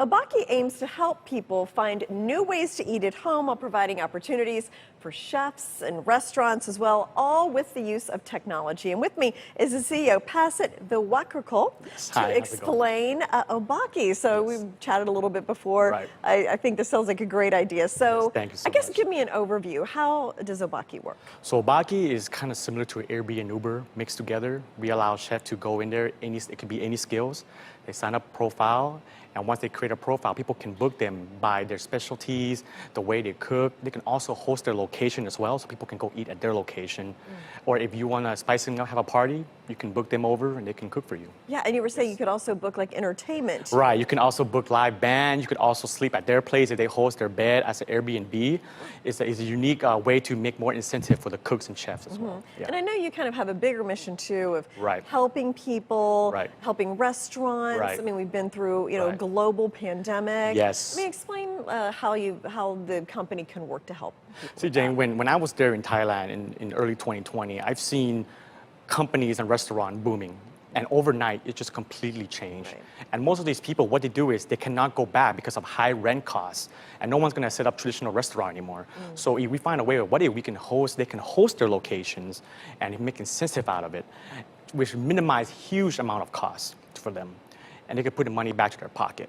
Obaki aims to help people find new ways to eat at home while providing opportunities for chefs and restaurants as well, all with the use of technology. And with me is the CEO, Pasit Viwakarkul, to explain Obaki. So we chatted a little bit before. Right. I think this sounds like a great idea. So, thank you so I guess much. give me an overview. How does Obaki work? So Obaki is kind of similar to Airbnb and Uber mixed together. We allow chefs to go in there. It could be any skills. They sign up profile, and once they create a profile, people can book them by their specialties, the way they cook. They can also host their location as well, so people can go eat at their location. Or if you want to spice them up, have a party, you can book them over and they can cook for you. Yeah, and you were saying you could also book like entertainment. Right, you can also book live band. You could also sleep at their place if they host their bed as an Airbnb. It's a unique way to make more incentive for the cooks and chefs as well. Yeah. And I know you kind of have a bigger mission too of Right. helping people, Right. helping restaurants. Right. I mean, we've been through, a Right. global pandemic. Yes. I mean, explain how the company can work to help people. See, Jane, when I was there in Thailand in early 2020, I've seen companies and restaurants booming. And overnight, it just completely changed. Right. And most of these people, what they do is they cannot go back because of high rent costs. And no one's going to set up traditional restaurant anymore. So if we find a way of what if we can host, they can host their locations and make incentive out of it, which minimize huge amount of costs for them. And they can put the money back to their pocket.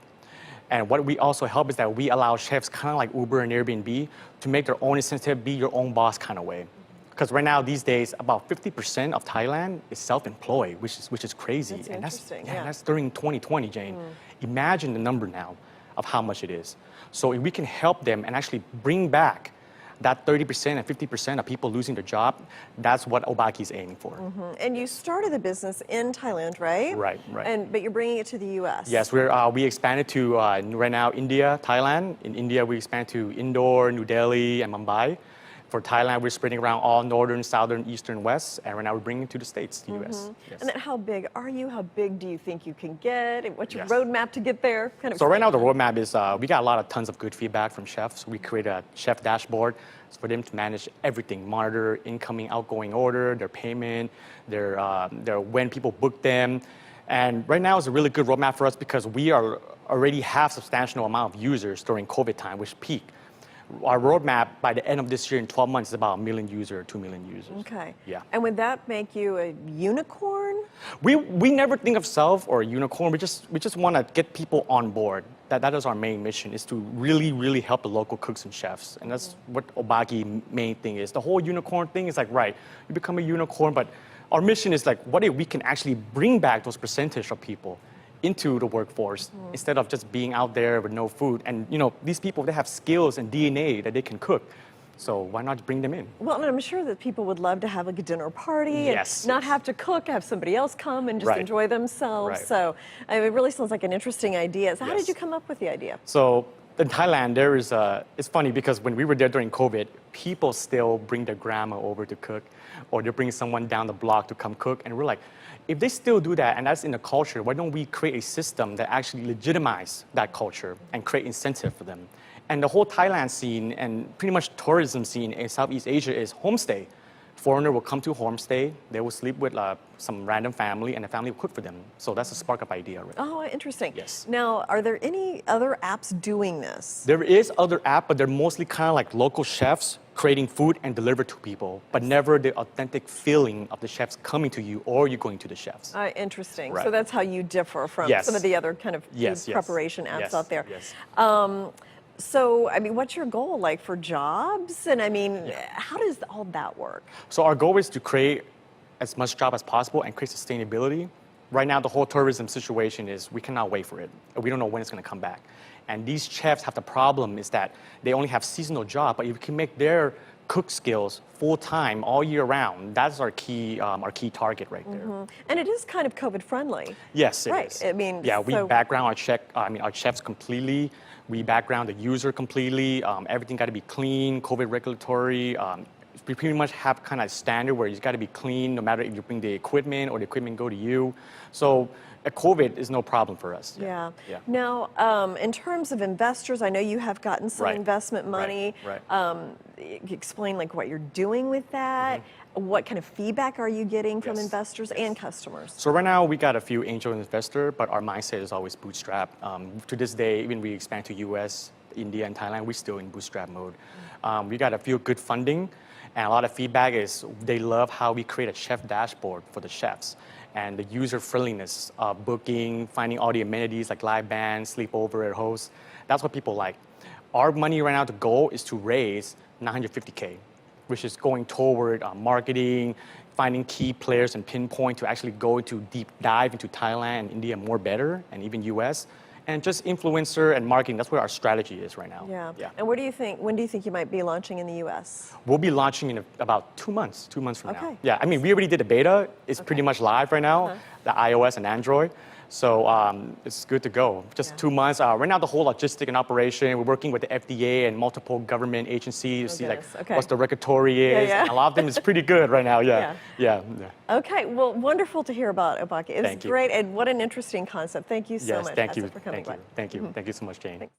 And what we also help is that we allow chefs kind of like Uber and Airbnb to make their own incentive, be your own boss kind of way. Because right now, these days, about 50% of Thailand is self-employed, which is crazy. That's and interesting, yeah, yeah. that's during 2020, Jane. Imagine the number now of how much it is. So if we can help them and actually bring back that 30% and 50% of people losing their job, that's what Obaki is aiming for. And you started the business in Thailand, right? Right, right. But you're bringing it to the U.S. Yes, we expanded to right now India, Thailand. In India, we expanded to Indore, New Delhi, and Mumbai. For Thailand, we're spreading around all northern, southern, eastern, west, and right now we're bringing it to the States, the U.S. Yes. And then how big are you? How big do you think you can get? And what's your Yes. roadmap to get there? Kind of So right now the roadmap is we got a lot of tons of good feedback from chefs. We created a chef dashboard for them to manage everything, monitor incoming, outgoing order, their payment, their when people book them. And right now is a really good roadmap for us because we already have substantial amount of users during COVID time, which peaked. Our roadmap by the end of this year in 12 months is about 1 million users, 2 million users. Okay. Yeah. And would that make you a unicorn? We never think of self or a unicorn. We just want to get people on board. That is our main mission, is to really help the local cooks and chefs. And that's what Obaki main thing is. The whole unicorn thing is like, right, you become a unicorn, but our mission is like, what if we can actually bring back those percentage of people into the workforce instead of just being out there with no food. And these people, they have skills and DNA that they can cook. So why not bring them in? Well, and I'm sure that people would love to have like a dinner party Yes, and not have to cook, have somebody else come and just Right. enjoy themselves. Right. So it really sounds like an interesting idea. So how did Yes. you come up with the idea? So in Thailand, it's funny because when we were there during COVID, people still bring their grandma over to cook, or they bring someone down the block to come cook. And we're like, if they still do that, and that's in the culture, why don't we create a system that actually legitimize that culture and create incentive for them? And the whole Thailand scene and pretty much tourism scene in Southeast Asia is homestay. Foreigner will come to homestay, they will sleep with some random family, and the family will cook for them. So that's a spark of idea. Right? Oh, interesting. Yes. Now, are there any other apps doing this? There is other app, but they're mostly kind of like local chefs creating food and deliver to people, but never the authentic feeling of the chefs coming to you or you going to the chefs. Interesting. Right. So that's how you differ from Yes. some of the other kind of food Yes, yes. preparation apps Yes, out there. yes. So, I mean, what's your goal like for jobs? And I mean, how does all that work? So our goal is to create as much job as possible and create sustainability. Right now, the whole tourism situation is we cannot wait for it. We don't know when it's going to come back. And these chefs have the problem is that they only have seasonal job, but if we can make their cook skills full-time all year round, that's our key target right there. And it is kind of COVID friendly. Yes, it Right. is. I mean, yeah, we so- background our chefs completely. We background the user completely. Everything got to be clean, COVID regulatory. we pretty much have kind of standard where it's got to be clean no matter if you bring the equipment or the equipment go to you. So COVID is no problem for us. Yeah. Yeah. Now, in terms of investors, I know you have gotten some Right. investment money. Right. Explain like what you're doing with that. What kind of feedback are you getting from Yes. investors and customers? So right now we got a few angel investors, but our mindset is always bootstrap. To this day, even we expand to US, India, and Thailand, we're still in bootstrap mode. We got a few good funding, and a lot of feedback is they love how we create a chef dashboard for the chefs and the user friendliness of booking, finding all the amenities like live bands, sleepover at hosts. That's what people like. Our money right now, the goal is to raise 950K, which is going toward marketing, finding key players and pinpoint to actually go into deep dive into Thailand and India more better, and even US. And just influencer and marketing, that's where our strategy is right now. Yeah. And when do you think you might be launching in the US? We'll be launching in about 2 months from now. Okay. Yeah, I mean, we already did the beta. It's pretty much live right now, the iOS and Android. So it's good to go. Just 2 months. Right now, the whole logistic and operation, we're working with the FDA and multiple government agencies to see like goodness. Okay. what's the regulatory is. Yeah. And a lot of them is pretty good right now. Yeah. Okay. Well, wonderful to hear about Obaki. It was Thank you. great, and what an interesting concept. Thank you so Yes, much, thank you. Hassett, for coming Thank you. by. Thank you. Thank you so much, Jane.